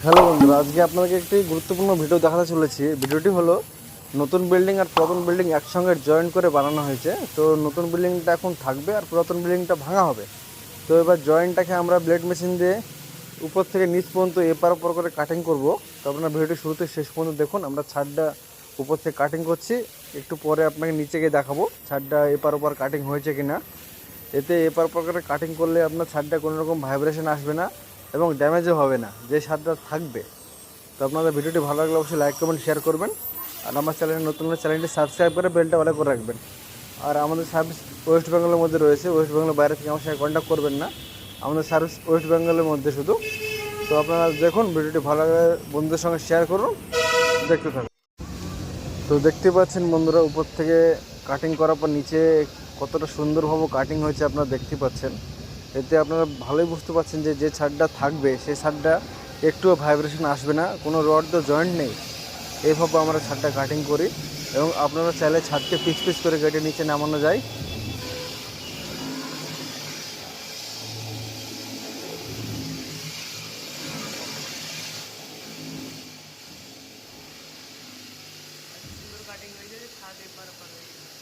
Hello বন্ধুরা, আজকে আপনাদেরকে একটি গুরুত্বপূর্ণ ভিডিও দেখাতে চলেছি। ভিডিওটি হলো নতুন বিল্ডিং আর পুরাতন বিল্ডিং একসঙ্গে জয়েন করে বানানো হয়েছে। তো নতুন বিল্ডিংটা এখন থাকবে আর পুরাতন বিল্ডিংটা ভাঙা হবে। তো এবার জয়েন্টটাকে আমরা ব্লেড মেশিন দিয়ে উপর থেকে নিচ পর্যন্ত এপার ওপর করে কাটিং করব। তো আপনার ভিডিওটি শুরুতে শেষ পর্যন্ত দেখুন। আমরা ছাদটা উপর থেকে কাটিং করছি, একটু পরে আপনাকে নিচে গিয়ে দেখাবো ছাদটা এপার ওপর কাটিং হয়েছে কিনা। এতে এপার ওপর করে কাটিং করলে আপনার ছাদটা কোনো রকম ভাইব্রেশন আসবে না এবং ড্যামেজও হবে না, যে ছাদটা থাকবে। তো আপনাদের ভিডিওটি ভালো লাগলে অবশ্যই লাইক কমেন্ট শেয়ার করবেন। আর আমার চ্যানেলে নতুন হলে চ্যানেলটি সাবস্ক্রাইব করে বেলটা অল করে রাখবেন। আর আমাদের সার্ভিস ওয়েস্ট বেঙ্গলের মধ্যে রয়েছে, ওয়েস্ট বেঙ্গলের বাইরে থেকে আমার সাথে কন্ট্যাক্ট করবেন না, আমাদের সার্ভিস ওয়েস্ট বেঙ্গলের মধ্যে শুধু। তো আপনারা দেখুন, ভিডিওটি ভালো লাগলে বন্ধুদের সঙ্গে শেয়ার করুন, দেখতে থাকুন। তো দেখতে পাচ্ছেন বন্ধুরা, উপর থেকে কাটিং করার পর নিচে কতটা সুন্দরভাবে কাটিং হয়েছে আপনারা দেখতে পাচ্ছেন। এতে আপনারা ভালোই বুঝতে পারছেন যে যে ছাদটা থাকবে সেই ছাদটা একটুও ভাইব্রেশন আসবে না, কোনো রড তো জয়েন্ট নেই। এইভাবে আমরা ছাদটা কাটিং করি এবং আপনারা চাইলে ছাদকে পিচ পিচ করে কেটে নিচে নামানো যায়। কাটিং হয়ে যায় ছাদ এপার ওপার হয়ে যায়।